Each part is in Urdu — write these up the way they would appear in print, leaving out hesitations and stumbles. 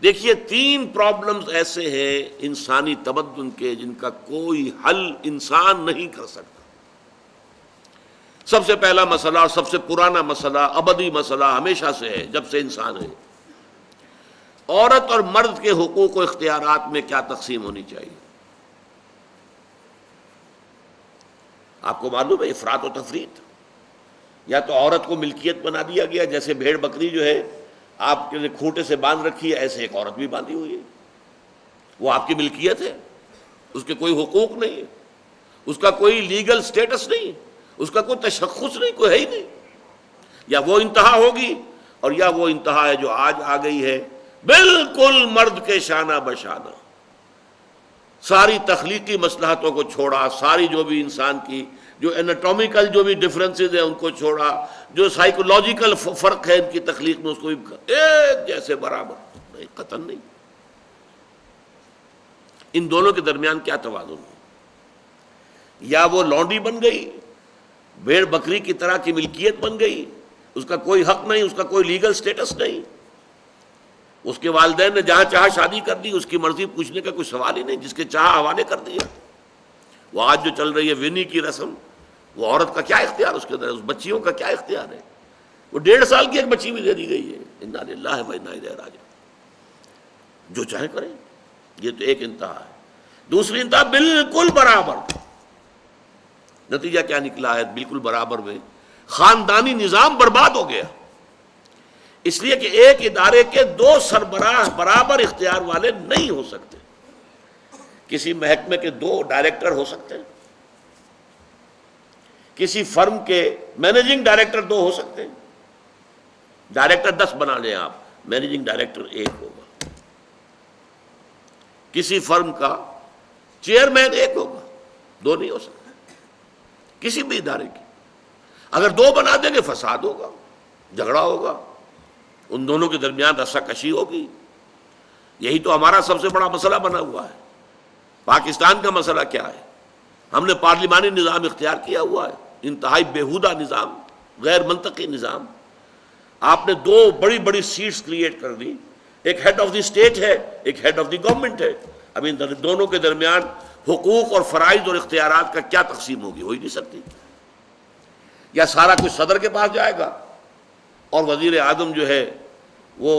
دیکھیے 3 پرابلمز ایسے ہیں انسانی تمدن کے جن کا کوئی حل انسان نہیں کر سکتا۔ سب سے پہلا مسئلہ اور سب سے پرانا مسئلہ، ابدی مسئلہ ہمیشہ سے ہے جب سے انسان ہے، عورت اور مرد کے حقوق و اختیارات میں کیا تقسیم ہونی چاہیے۔ آپ کو معلوم ہے افراط و تفریط، یا تو عورت کو ملکیت بنا دیا گیا، جیسے بھیڑ بکری جو ہے آپ کے کھوٹے سے باندھ رکھی ہے، ایسے ایک عورت بھی باندھی ہوئی ہے، وہ آپ کی ملکیت ہے، اس کے کوئی حقوق نہیں ہے، اس کا کوئی لیگل سٹیٹس نہیں، اس کا کوئی تشخص نہیں، کوئی ہے ہی نہیں۔ یا وہ انتہا ہوگی اور یا وہ انتہا ہے جو آج آ گئی ہے، بالکل مرد کے شانہ بشانہ، ساری تخلیقی مصلحتوں کو چھوڑا، ساری جو بھی انسان کی جو انیٹومیکل جو بھی ڈفرینسز ہیں ان کو چھوڑا، جو سائیکولوجیکل فرق ہے ان کی تخلیق میں اس کو بھی ایک جیسے برابر، نہیں، قطعاً نہیں۔ ان دونوں کے درمیان کیا توازن ہے؟ یا وہ لونڈی بن گئی، بھیڑ بکری کی طرح کی ملکیت بن گئی، اس کا کوئی حق نہیں، اس کا کوئی لیگل سٹیٹس نہیں، اس کے والدین نے جہاں چاہا شادی کر دی، اس کی مرضی پوچھنے کا کوئی سوال ہی نہیں، جس کے چاہا حوالے کر دیا۔ وہ آج جو چل رہی ہے ونی کی رسم، وہ عورت کا کیا اختیار اس کے اندر ہے، اس بچیوں کا کیا اختیار ہے؟ وہ 1.5 سال کی ایک بچی بھی دے دی گئی ہے، انا للہ و انا الیہ راجعون، جو چاہے کریں۔ یہ تو ایک انتہا ہے۔ دوسری انتہا بالکل برابر، نتیجہ کیا نکلا ہے؟ بالکل برابر میں خاندانی نظام برباد ہو گیا، اس لیے کہ ایک ادارے کے 2 سربراہ برابر اختیار والے نہیں ہو سکتے۔ کسی محکمے کے 2 ڈائریکٹر ہو سکتے ہیں، کسی فرم کے مینیجنگ ڈائریکٹر 2 ہو سکتے ہیں، ڈائریکٹر 10 بنا لیں آپ، مینیجنگ ڈائریکٹر 1 ہوگا۔ کسی فرم کا چیئرمین 1 ہوگا، 2 نہیں ہو سکتے کسی بھی ادارے کی۔ اگر 2 بنا دیں گے فساد ہوگا، جھگڑا ہوگا، ان دونوں کے درمیان رسا کشی ہوگی۔ یہی تو ہمارا سب سے بڑا مسئلہ بنا ہوا ہے۔ پاکستان کا مسئلہ کیا ہے؟ ہم نے پارلیمانی نظام اختیار کیا ہوا ہے، انتہائی بیہودہ نظام، غیر منطقی نظام۔ آپ نے 2 بڑی بڑی سیٹس کریٹ کر دی، ایک ہیڈ آف دی اسٹیٹ ہے، ایک ہیڈ آف دی گورنمنٹ ہے۔ اب ان دونوں کے درمیان حقوق اور فرائض اور اختیارات کا کیا تقسیم ہوگی؟ ہو ہی نہیں سکتی۔ یا سارا کچھ صدر کے پاس جائے گا اور وزیر اعظم جو ہے وہ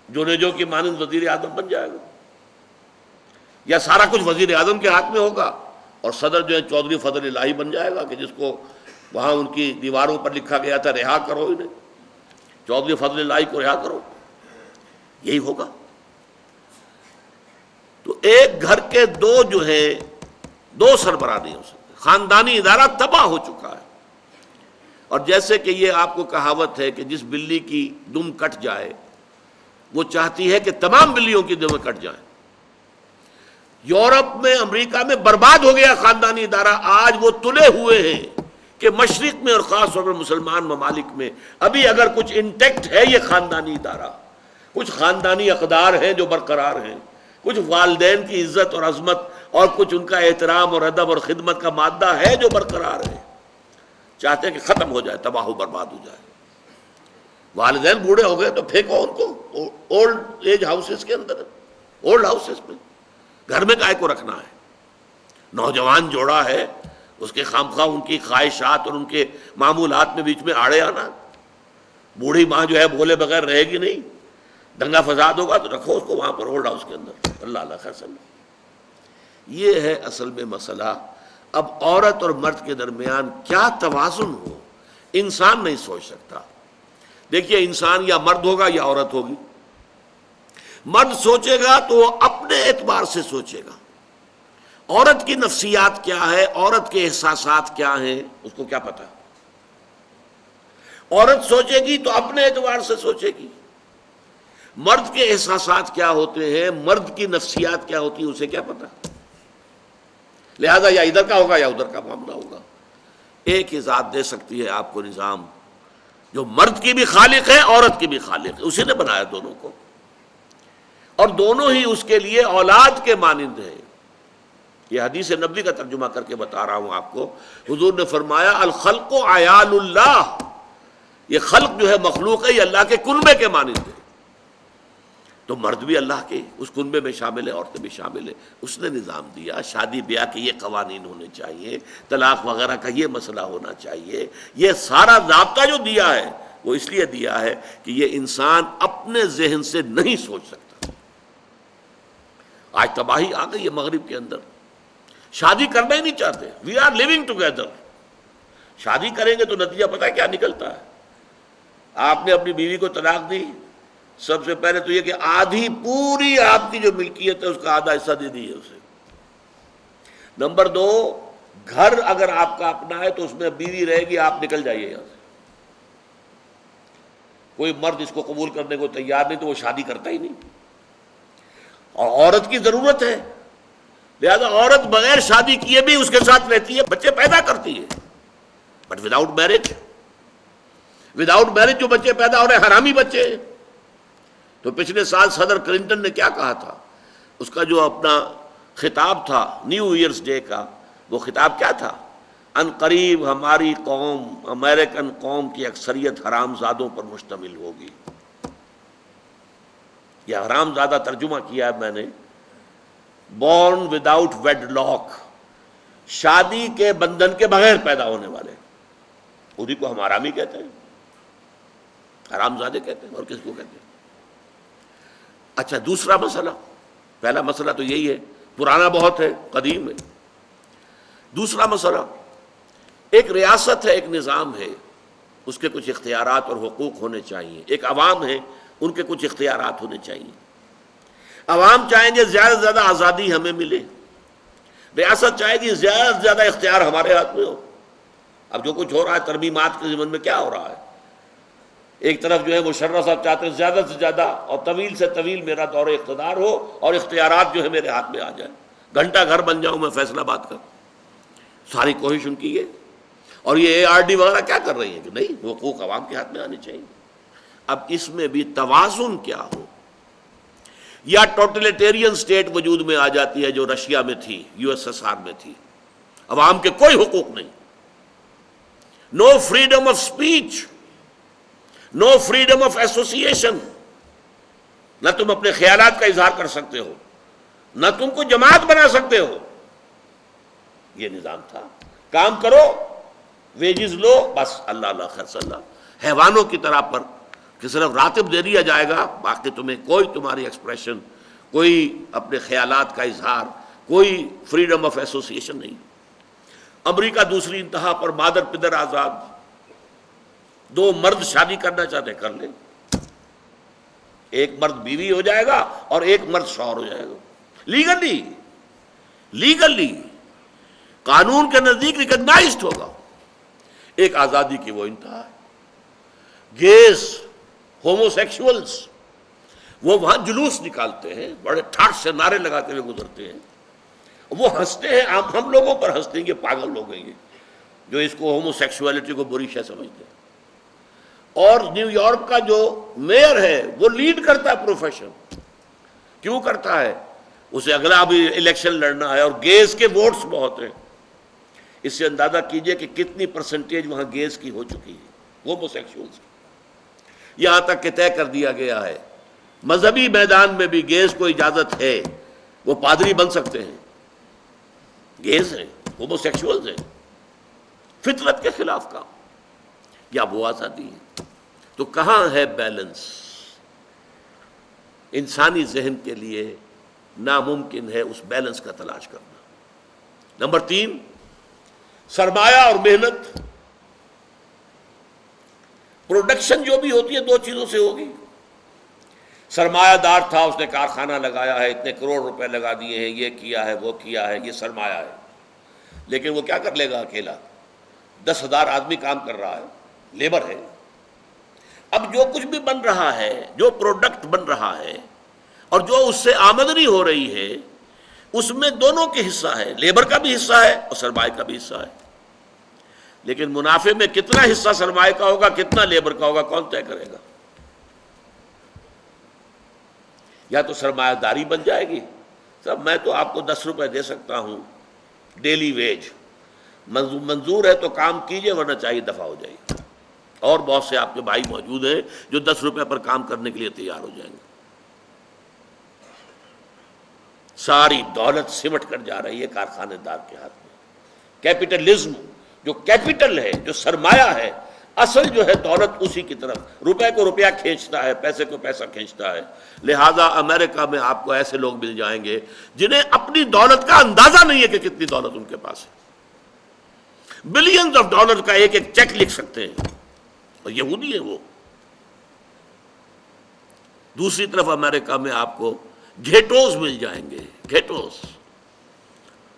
جونیجو کی مانند وزیر اعظم بن جائے گا، یا سارا کچھ وزیر اعظم کے ہاتھ میں ہوگا اور صدر جو ہے چودھری فضل الہی بن جائے گا، کہ جس کو وہاں ان کی دیواروں پر لکھا گیا تھا رہا کرو انہیں، چودھری فضل الہی کو رہا کرو، یہی ہوگا۔ تو ایک گھر کے 2 جو ہیں 2 سربراہ نہیں ہو سکتے، خاندانی ادارہ تباہ ہو چکا ہے۔ اور جیسے کہ یہ آپ کو کہاوت ہے کہ جس بلی کی دم کٹ جائے وہ چاہتی ہے کہ تمام بلیوں کی دمیں کٹ جائیں۔ یورپ میں، امریکہ میں برباد ہو گیا خاندانی ادارہ، آج وہ تلے ہوئے ہیں کہ مشرق میں اور خاص طور پر مسلمان ممالک میں ابھی اگر کچھ انٹیکٹ ہے یہ خاندانی ادارہ، کچھ خاندانی اقدار ہیں جو برقرار ہیں، کچھ والدین کی عزت اور عظمت اور کچھ ان کا احترام اور ادب اور خدمت کا مادہ ہے جو برقرار ہے۔ چاہتے ہیں کہ ختم ہو جائے، تباہ و برباد ہو جائے۔ والدین بوڑھے ہو گئے تو پھینکو ان کو اولڈ ایج ہاؤسز کے اندر، اولڈ ہاؤسز میں، گھر میں کائے کو رکھنا ہے؟ نوجوان جوڑا ہے، اس کے خامخواہ ان کی خواہشات اور ان کے معمولات میں بیچ میں آڑے آنا۔ بوڑھی ماں جو ہے بولے بغیر رہے گی نہیں، دنگا فساد ہوگا تو رکھو اس کو وہاں پر اولڈ ہاؤس کے اندر، اللہ اللہ خیر سمجھ۔ یہ ہے اصل میں مسئلہ۔ اب عورت اور مرد کے درمیان کیا توازن ہو، انسان نہیں سوچ سکتا۔ دیکھیے انسان یا مرد ہوگا یا عورت ہوگی۔ مرد سوچے گا تو وہ اپنے اعتبار سے سوچے گا، عورت کی نفسیات کیا ہے، عورت کے احساسات کیا ہیں، اس کو کیا پتا۔ عورت سوچے گی تو اپنے اعتبار سے سوچے گی، مرد کے احساسات کیا ہوتے ہیں، مرد کی نفسیات کیا ہوتی ہے، اسے کیا پتا۔ لہذا یا ادھر کا ہوگا یا ادھر کا معاملہ ہوگا۔ ایک ہی ذات دے سکتی ہے آپ کو نظام، جو مرد کی بھی خالق ہے عورت کی بھی خالق ہے، اسی نے بنایا دونوں کو، اور دونوں ہی اس کے لیے اولاد کے مانند ہیں۔ یہ حدیث نبوی کا ترجمہ کر کے بتا رہا ہوں آپ کو۔ حضور نے فرمایا الخلق عیال اللہ، یہ خلق جو ہے مخلوق ہے، یہ اللہ کے کنبے کے مانند ہے۔ تو مرد بھی اللہ کے اس کنبے میں شامل ہے، عورتیں بھی شامل ہیں. اس نے نظام دیا شادی بیاہ کے یہ قوانین ہونے چاہیے، طلاق وغیرہ کا یہ مسئلہ ہونا چاہیے. یہ سارا ضابطہ جو دیا ہے وہ اس لیے دیا ہے کہ یہ انسان اپنے ذہن سے نہیں سوچ سکتا. آج تباہی آ گئی ہے مغرب کے اندر، شادی کرنا ہی نہیں چاہتے. We are living together. شادی کریں گے تو نتیجہ پتہ ہے کیا نکلتا ہے؟ آپ نے اپنی بیوی کو طلاق دی، سب سے پہلے تو یہ کہ آدھی پوری آپ کی جو ملکیت ہے اس کا آدھا حصہ دے دیے اسے. نمبر 2، گھر اگر آپ کا اپنا ہے تو اس میں بیوی رہے گی، آپ نکل جائیے یہاں سے. کوئی مرد اس کو قبول کرنے کو تیار نہیں تو وہ شادی کرتا ہی نہیں. اور عورت کی ضرورت ہے، لہذا عورت بغیر شادی کیے بھی اس کے ساتھ رہتی ہے، بچے پیدا کرتی ہے. بٹ وداؤٹ میرج، جو بچے پیدا ہو رہے ہیں حرامی بچے. تو پچھلے سال صدر کلنٹن نے کیا کہا تھا؟ اس کا جو اپنا خطاب تھا نیو ایئرز ڈے کا، وہ خطاب کیا تھا؟ ان قریب ہماری قوم، امریکن قوم کی اکثریت حرام زادوں پر مشتمل ہوگی. یہ حرام زادہ ترجمہ کیا ہے میں نے، بورن وداؤٹ ویڈ لاک، شادی کے بندھن کے بغیر پیدا ہونے والے. اسی کو ہم حرامی کہتے ہیں، حرام زادے کہتے ہیں. اور کس کو کہتے ہیں؟ اچھا، دوسرا مسئلہ، پہلا مسئلہ تو یہی ہے، پرانا بہت ہے، قدیم ہے. دوسرا مسئلہ، ایک ریاست ہے، ایک نظام ہے، اس کے کچھ اختیارات اور حقوق ہونے چاہیے. ایک عوام ہے، ان کے کچھ اختیارات ہونے چاہیے. عوام چاہیں گے زیادہ سے زیادہ آزادی ہمیں ملے، ریاست چاہے گی زیادہ سے زیادہ اختیار ہمارے ہاتھ میں ہو. اب جو کچھ ہو رہا ہے ترمیمات کے ضمن میں، کیا ہو رہا ہے؟ ایک طرف جو ہے مشرف صاحب چاہتے ہیں زیادہ سے زیادہ اور طویل سے طویل میرا دور اقتدار ہو اور اختیارات جو ہے میرے ہاتھ میں آ جائیں، گھنٹہ گھر بن جاؤں میں فیصل آباد کا. ساری کوشش ان کی ہے. اور یہ ARD وغیرہ کیا کر رہی ہیں کہ نہیں، حقوق عوام کے ہاتھ میں آنے چاہیے. اب اس میں بھی توازن کیا ہو؟ یا ٹوٹلیٹیرین سٹیٹ وجود میں آ جاتی ہے جو رشیا میں تھی، USSR میں تھی، عوام کے کوئی حقوق نہیں، no freedom of speech, no freedom of association. نہ تم اپنے خیالات کا اظہار کر سکتے ہو، نہ تم کو جماعت بنا سکتے ہو. یہ نظام تھا. کام کرو، ویجز لو، بس اللہ اللہ خیر صلی اللہ. حیوانوں کی طرح پر کہ صرف راتب دے دیا جائے گا، باقی تمہیں کوئی تمہاری ایکسپریشن، کوئی اپنے خیالات کا اظہار، کوئی فریڈم آف ایسوسیشن نہیں. امریکہ دوسری انتہا پر، مادر پدر آزاد. 2 مرد شادی کرنا چاہتے کر لیں، ایک مرد بیوی ہو جائے گا اور ایک مرد شوہر ہو جائے گا. لیگلی قانون کے نزدیک ریکگنائزڈ ہوگا. ایک آزادی کی وہ انتہا ہے. گیز، ہومو سیکشولز، وہ وہاں جلوس نکالتے ہیں، بڑے ٹھاٹ سے نعرے لگاتے ہوئے گزرتے ہیں. وہ ہنستے ہیں، ہم لوگوں پر ہنستے ہیں، یہ پاگل لوگ ہیں یہ جو اس کو ہومو سیکشولیٹی کو بری شے سمجھتے ہیں. اور نیو یارک کا جو میئر ہے وہ لیڈ کرتا ہے پروفیشن. کیوں کرتا ہے؟ اسے اگلا بھی الیکشن لڑنا ہے اور گیز کے ووٹس بہت ہیں. اس سے اندازہ کیجئے کہ کتنی پرسنٹیج وہاں گیز کی ہو چکی ہے، ہومو سیکشولز کی. یہاں تک کہ طے کر دیا گیا ہے مذہبی میدان میں بھی گیز کو اجازت ہے، وہ پادری بن سکتے ہیں. گیز ہیں، ہومو سیکشولز ہیں. فطرت کے خلاف کام، یا وہ آزادی ہے؟ تو کہاں ہے بیلنس؟ انسانی ذہن کے لیے ناممکن ہے اس بیلنس کا تلاش کرنا. نمبر 3، سرمایہ اور محنت. پروڈکشن جو بھی ہوتی ہے 2 چیزوں سے ہوگی. سرمایہ دار تھا، اس نے کارخانہ لگایا ہے، اتنے کروڑ روپے لگا دیے ہیں، یہ کیا ہے، وہ کیا ہے، یہ سرمایہ ہے. لیکن وہ کیا کر لے گا اکیلا؟ 10,000 آدمی کام کر رہا ہے، لیبر ہے. اب جو کچھ بھی بن رہا ہے، جو پروڈکٹ بن رہا ہے اور جو اس سے آمدنی ہو رہی ہے، اس میں دونوں کے حصہ ہے، لیبر کا بھی حصہ ہے اور سرمایہ کا بھی حصہ ہے. لیکن منافع میں کتنا حصہ سرمایہ کا ہوگا، کتنا لیبر کا ہوگا، کون طے کرے گا؟ یا تو سرمایہ داری بن جائے گی، صاحب میں تو آپ کو 10 روپے دے سکتا ہوں ڈیلی ویج، منظور ہے تو کام کیجئے ورنہ چاہیے دفع ہو جائیے. اور بہت سے آپ کے بھائی موجود ہیں جو 10 روپے پر کام کرنے کے لیے تیار ہو جائیں گے. ساری دولت سمٹ کر جا رہی ہے کارخانے دار کے ہاتھ میں. کیپٹلزم جو کیپٹل ہے، جو سرمایہ ہے، اصل جو ہے دولت اسی کی طرف، روپے کو روپیہ کھینچتا ہے، پیسے کو پیسہ کھینچتا ہے. لہذا امریکہ میں آپ کو ایسے لوگ مل جائیں گے جنہیں اپنی دولت کا اندازہ نہیں ہے کہ کتنی دولت ان کے پاس ہے. بلینز آف ڈالر کا ایک ایک چیک لکھ سکتے ہیں، اور یہودی ہیں وہ. دوسری طرف امریکہ میں آپ کو گھیٹوز مل جائیں گے، گھیٹوز.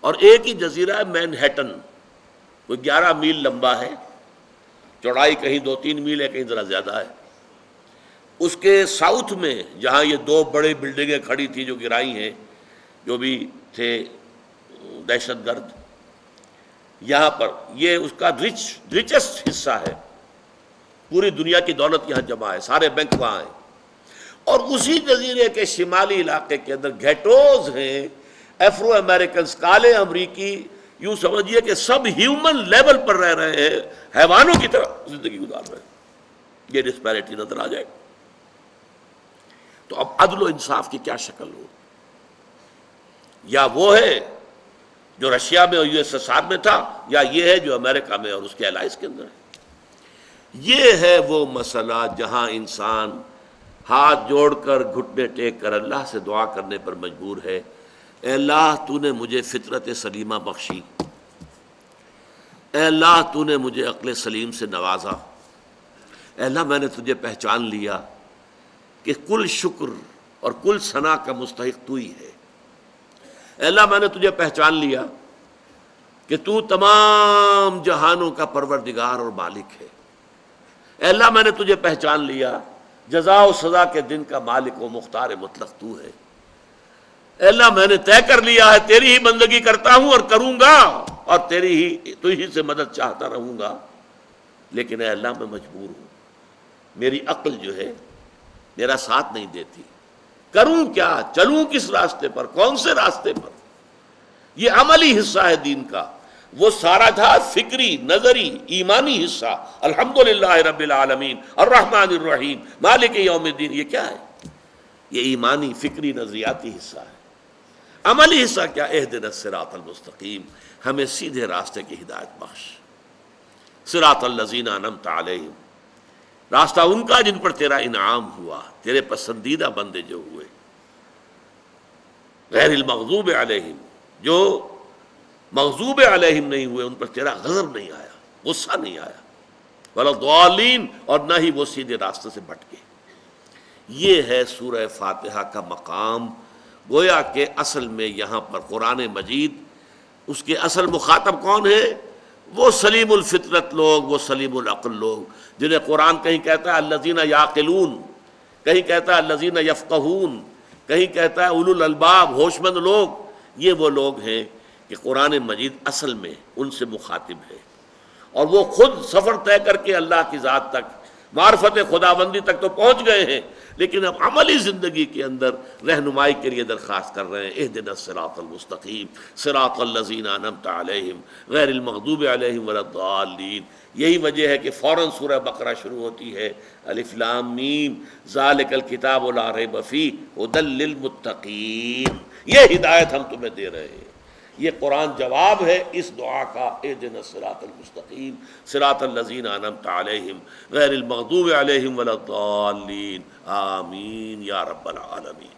اور ایک ہی جزیرہ ہے مینہٹن، کوئی 11 میل لمبا ہے، چوڑائی کہیں 2-3 میل ہے، کہیں ذرا زیادہ ہے. اس کے ساؤتھ میں جہاں یہ 2 بڑے بلڈنگیں کھڑی تھی جو گرائی ہیں، جو بھی تھے دہشت گرد، یہاں پر یہ اس کا ریچسٹ حصہ ہے. پوری دنیا کی دولت یہاں جمع ہے، سارے بینک وہاں ہیں. اور اسی جزیرے کے شمالی علاقے کے اندر گھیٹوز ہیں، افرو امریکنز، کالے امریکی، یوں سمجھیے کہ سب ہیومن لیول پر رہ رہے ہیں، حیوانوں کی طرح زندگی گزار رہے ہیں. یہ ڈسپیرٹی نظر آ جائے. تو اب عدل و انصاف کی کیا شکل ہو؟ یا وہ ہے جو رشیا میں اور USSR میں تھا، یا یہ ہے جو امریکہ میں اور اس کے الائز کے اندر ہے. یہ ہے وہ مسئلہ جہاں انسان ہاتھ جوڑ کر، گھٹنے ٹیک کر اللہ سے دعا کرنے پر مجبور ہے، اے اللہ تو نے مجھے فطرت سلیمہ بخشی، اے اللہ تو نے مجھے عقل سلیم سے نوازا، اے اللہ میں نے تجھے پہچان لیا کہ کل شکر اور کل ثنا کا مستحق تو ہی ہے. اے اللہ میں نے تجھے پہچان لیا کہ تو تمام جہانوں کا پروردگار اور مالک ہے. اے اللہ میں نے تجھے پہچان لیا جزا و سزا کے دن کا مالک و مختار مطلق تو ہے. اے اللہ میں نے طے کر لیا ہے تیری ہی بندگی کرتا ہوں اور کروں گا، اور تو ہی سے مدد چاہتا رہوں گا. لیکن اے اللہ میں مجبور ہوں، میری عقل جو ہے میرا ساتھ نہیں دیتی. کروں کیا؟ چلوں کس راستے پر؟ کون سے راستے پر؟ یہ عملی حصہ ہے دین کا. وہ سارا تھا فکری، نظری، ایمانی حصہ. الحمدللہ رب العالمین الرحمن الرحیم مالک یوم الدین، یہ کیا ہے؟ یہ ایمانی، فکری، نظریاتی حصہ ہے. عملی حصہ کیا؟ اہدنا الصراط المستقیم، ہمیں سیدھے راستے کی ہدایت بخش. صراط الذین انعمت علیہم، راستہ ان کا جن پر تیرا انعام ہوا، تیرے پسندیدہ بندے جو ہوئے. غیر المغضوب علیہم، جو مغضوب علیہم نہیں ہوئے، ان پر تیرا غضب نہیں آیا، غصہ نہیں آیا. ولا الضالین، اور نہ ہی وہ سیدھے راستے سے بھٹکے. یہ ہے سورہ فاتحہ کا مقام. گویا کہ اصل میں یہاں پر قرآن مجید، اس کے اصل مخاطب کون ہے؟ وہ سلیم الفطرت لوگ، وہ سلیم العقل لوگ، جنہیں قرآن کہیں کہتا ہے الذین یعقلون، کہیں کہتا ہے الذین یفقہون، کہیں کہتا ہے اولو الالباب، ہوش مند لوگ. یہ وہ لوگ ہیں کہ قرآن مجید اصل میں ان سے مخاطب ہے، اور وہ خود سفر طے کر کے اللہ کی ذات تک، معرفت خداوندی تک تو پہنچ گئے ہیں، لیکن اب عملی زندگی کے اندر رہنمائی کے لیے درخواست کر رہے ہیں اہدنا الصراط المستقیم صراط الذین انعمت علیہم غیر المغضوب علیہم ولا الضالین. یہی وجہ ہے کہ فوراً سورہ بقرہ شروع ہوتی ہے الف لام میم ذالک الکتاب لا ریب فیہ ھدی للمتقین. یہ ہدایت ہم تمہیں دے رہے ہیں. یہ قرآن جواب ہے اس دعا کا اہدنا الصراط المستقیم صراط الذین انعمت علیہم غیر المغضوب علیہم ولا الضالین. آمین یا رب العالمین.